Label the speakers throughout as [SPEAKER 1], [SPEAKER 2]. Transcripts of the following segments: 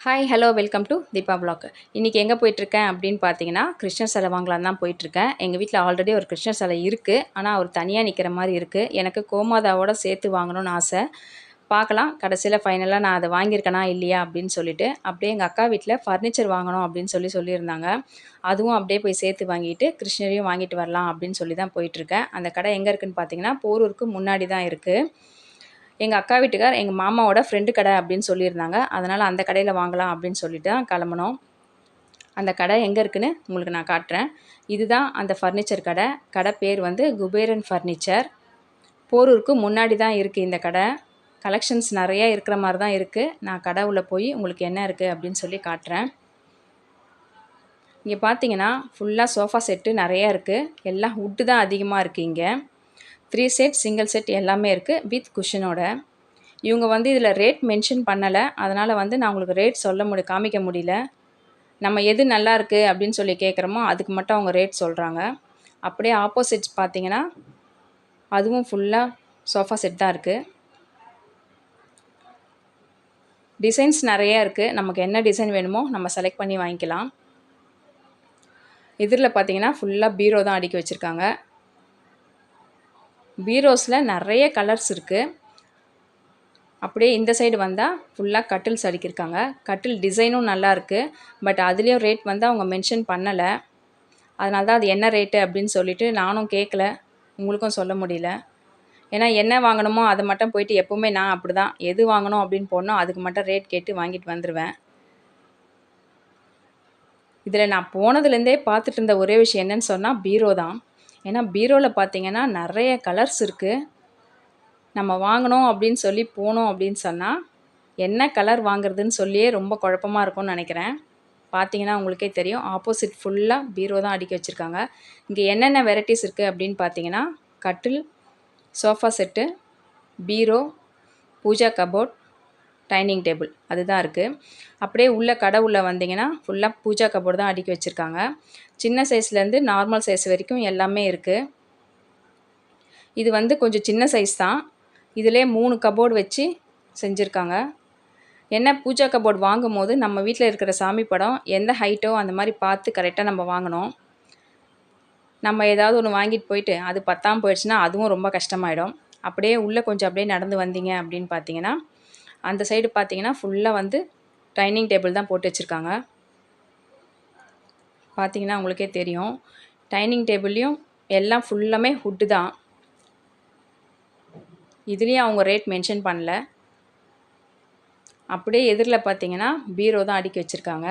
[SPEAKER 1] Hi hello welcome to Deepa vlog. இன்றைக்கி எங்கே போயிட்டுருக்கேன் அப்படின்னு பார்த்தீங்கன்னா கிருஷ்ணர் சிலை வாங்கலான்னு தான் போயிட்டுருக்கேன். எங்கள் வீட்டில் ஆல்ரெடி ஒரு கிருஷ்ணர் சிலை இருக்குது. ஆனால் அவர் தனியாக நிற்கிற மாதிரி இருக்குது. எனக்கு கோமாதாவோட சேர்த்து வாங்கணும்னு ஆசை. பார்க்கலாம் கடைசியில் ஃபைனலாக நான் அதை வாங்கியிருக்கேனா இல்லையா அப்படின்னு சொல்லிட்டு அப்படியே எங்கள் அக்கா வீட்டில் ஃபர்னிச்சர் வாங்கணும் அப்படின்னு சொல்லியிருந்தாங்க. அதுவும் அப்படியே போய் சேர்த்து வாங்கிட்டு கிருஷ்ணரையும் வாங்கிட்டு வரலாம் அப்படின்னு சொல்லி தான் போயிட்டுருக்கேன். அந்த கடை எங்கே இருக்குதுன்னு பார்த்தீங்கன்னா போரூருக்கு முன்னாடி தான் இருக்குது. எங்கள் அக்கா வீட்டுக்கார் எங்கள் மாமாவோட ஃப்ரெண்டு கடை அப்படின்னு சொல்லியிருந்தாங்க. அதனால் அந்த கடையில் வாங்கலாம் அப்படின்னு சொல்லிட்டு தான் கிளம்புனோம். அந்த கடை எங்கே இருக்குதுன்னு உங்களுக்கு நான் காட்டுறேன். இதுதான் அந்த ஃபர்னிச்சர் கடை. கடை பேர் வந்து குபேரன் ஃபர்னிச்சர். போரூருக்கு முன்னாடி தான் இருக்குது இந்த கடை. கலெக்ஷன்ஸ் நிறையா இருக்கிற மாதிரி தான் இருக்குது. நான் கடை உள்ளே போய் உங்களுக்கு என்ன இருக்குது அப்படின்னு சொல்லி காட்டுறேன். இங்கே பார்த்தீங்கன்னா ஃபுல்லாக சோஃபா செட்டு நிறையா இருக்குது. எல்லாம் வுட்டு தான் அதிகமாக இருக்குது இங்கே. 3 செட் சிங்கிள் செட் எல்லாமே இருக்குது வித் குஷனோட. இவங்க வந்து இதில் ரேட் மென்ஷன் பண்ணலை. அதனால் வந்து நான் உங்களுக்கு ரேட் காமிக்க முடியல. நம்ம எது நல்லா இருக்குது அப்படின்னு சொல்லி கேட்குறோமோ அதுக்கு மட்டும் அவங்க ரேட் சொல்கிறாங்க. அப்படியே ஆப்போசிட்ஸ் பார்த்தீங்கன்னா அதுவும் ஃபுல்லாக சோஃபா செட் தான் இருக்குது. டிசைன்ஸ் நிறையா இருக்குது. நமக்கு என்ன டிசைன் வேணுமோ நம்ம செலக்ட் பண்ணி வாங்கிக்கலாம். இதில் பார்த்தீங்கன்னா ஃபுல்லாக பீரோ தான் அடுக்கி வச்சுருக்காங்க. பீரோஸில் நிறைய கலர்ஸ் இருக்குது. அப்படியே இந்த சைடு வந்தால் ஃபுல்லாக கட்டில்ஸ் அடுக்கியிருக்காங்க. கட்டில் டிசைனும் நல்லா இருக்குது. பட் அதுலேயும் ரேட் வந்து அவங்க மென்ஷன் பண்ணலை. அதனால தான் அது என்ன ரேட்டு அப்படின்னு சொல்லிவிட்டு நானும் கேட்கல, உங்களுக்கும் சொல்ல முடியல. ஏன்னா என்ன வாங்கணுமோ அதை மட்டும் போயிட்டு எப்போவுமே நான் அப்படி தான் எது வாங்கணும் அப்படின்னு போனோம் அதுக்கு மட்டும் ரேட் கேட்டு வாங்கிட்டு வந்துடுவேன். இதில் நான் போனதுலேருந்தே பார்த்துட்டு இருந்த ஒரே விஷயம் என்னன்னு சொன்னால் பீரோ தான். ஏன்னா பீரோவில் பார்த்தீங்கன்னா நிறைய கலர்ஸ் இருக்குது. நம்ம வாங்கணும் அப்படின்னு சொல்லி போனோம் அப்படின்னு சொன்னால் என்ன கலர் வாங்குறதுன்னு சொல்லியே ரொம்ப குழப்பமாக இருக்கும்னு நினைக்கிறேன். பார்த்தீங்கன்னா உங்களுக்கே தெரியும். ஆப்போசிட் ஃபுல்லாக பீரோ தான் அடுக்கி வச்சுருக்காங்க. இங்கே என்னென்ன வெரைட்டிஸ் இருக்குது அப்படின்னு பார்த்தீங்கன்னா கட்டில், சோஃபா செட்டு, பீரோ, பூஜா கபோர்ட், டைனிங் டேபிள் அதுதான் இருக்குது. அப்படியே உள்ள கடை உள்ளே வந்தீங்கன்னா ஃபுல்லாக பூஜா கபோர்டு தான் அடுக்கி வச்சுருக்காங்க. சின்ன சைஸ்லேருந்து நார்மல் சைஸ் வரைக்கும் எல்லாமே இருக்குது. இது வந்து கொஞ்சம் சின்ன சைஸ் தான். இதிலே 3 கபோர்டு வச்சு செஞ்சுருக்காங்க. என்ன பூஜா கபோர்டு வாங்கும் போது நம்ம வீட்டில் இருக்கிற சாமி படம் எந்த ஹைட்டோ அந்த மாதிரி பார்த்து கரெக்டாக நம்ம வாங்கணும். நம்ம ஏதாவது ஒன்று வாங்கிட்டு போயிட்டு அது பத்தாமல் போயிடுச்சுன்னா அதுவும் ரொம்ப கஷ்டமாயிடும். அப்படியே உள்ளே கொஞ்சம் அப்படியே நடந்து வந்தீங்க அப்படின்னு பார்த்தீங்கன்னா அந்த சைடு பார்த்தீங்கன்னா ஃபுல்லாக வந்து டைனிங் டேபிள் தான் போட்டு வச்சுருக்காங்க. பார்த்தீங்கன்னா உங்களுக்கே தெரியும். டைனிங் டேபிள்லேயும் எல்லாம் ஃபுல்லாமே வுட்டு தான். இதுலேயும் அவங்க ரேட் மென்ஷன் பண்ணல. அப்படியே எதிரில் பார்த்தீங்கன்னா பீரோ தான் அடுக்கி வச்சுருக்காங்க.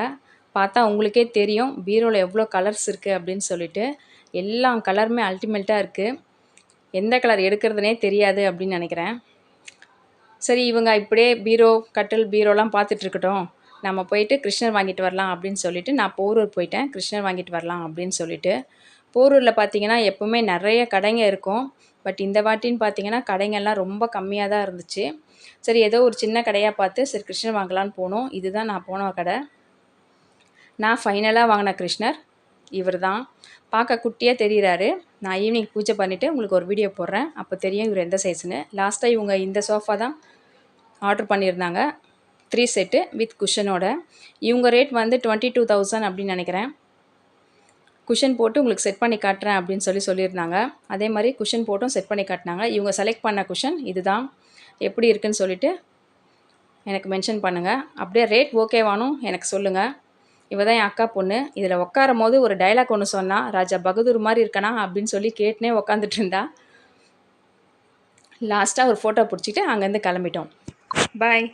[SPEAKER 1] பார்த்தா உங்களுக்கே தெரியும் பீரோவில் எவ்வளோ கலர்ஸ் இருக்குது அப்படின்னு சொல்லிட்டு. எல்லா கலருமே அல்டிமேட்டாக இருக்குது. எந்த கலர் எடுக்கிறதுனே தெரியாது அப்படின்னு நினைக்கிறேன். சரி இவங்க இப்படியே பீரோ கட்டில் பீரோலாம் பார்த்துட்ருக்கட்டும், நம்ம போயிட்டு கிருஷ்ணர் வாங்கிட்டு வரலாம் அப்படின்னு சொல்லிட்டு நான் போரூர் போயிட்டேன். கிருஷ்ணர் வாங்கிட்டு வரலாம் அப்படின்னு சொல்லிட்டு. போரூரில் பார்த்தீங்கன்னா எப்போவுமே நிறைய கடைங்க இருக்கும். பட் இந்த வாட்டின்னு பார்த்தீங்கன்னா கடைங்கள்லாம் ரொம்ப கம்மியாக தான் இருந்துச்சு. சரி ஏதோ ஒரு சின்ன கடையாக பார்த்து சரி கிருஷ்ணர் வாங்கலான்னு போனோம். இதுதான் நான் போன கடை. நான் ஃபைனலாக வாங்கின கிருஷ்ணர் இவர் தான். பார்க்க குட்டியாக தெரிகிறாரு. நான் ஈவினிங் பூஜை பண்ணிவிட்டு உங்களுக்கு ஒரு வீடியோ போடுறேன். அப்போ தெரியும் இவர் எந்த சைஸுன்னு. லாஸ்ட்டாக இவங்க இந்த சோஃபா தான் ஆர்டர் பண்ணியிருந்தாங்க. 3 செட்டு வித் குஷனோட. இவங்க ரேட் வந்து 22,000 அப்படின்னு நினைக்கிறேன். குஷன் போட்டு உங்களுக்கு செட் பண்ணி காட்டுறேன் அப்படின்னு சொல்லியிருந்தாங்க. அதே மாதிரி குஷன் போட்டும் செட் பண்ணி காட்டினாங்க. இவங்க செலக்ட் பண்ண குஷன் இதுதான். எப்படி இருக்குன்னு சொல்லிவிட்டு எனக்கு மென்ஷன் பண்ணுங்கள். அப்படியே ரேட் ஓகேவானும் எனக்கு சொல்லுங்கள். இவ தான் என் அக்கா பொண்ணு. இதில் உட்காரும் போது ஒரு டைலாக் ஒன்று சொன்னா, ராஜா பகதூர் மாதிரி இருக்கனா அப்படின்னு சொல்லி கேட்டுனே உட்காந்துட்டு இருந்தா. லாஸ்ட்டாக ஒரு ஃபோட்டோ பிடிச்சிட்டு அங்கேருந்து கிளம்பிட்டோம். பாய்.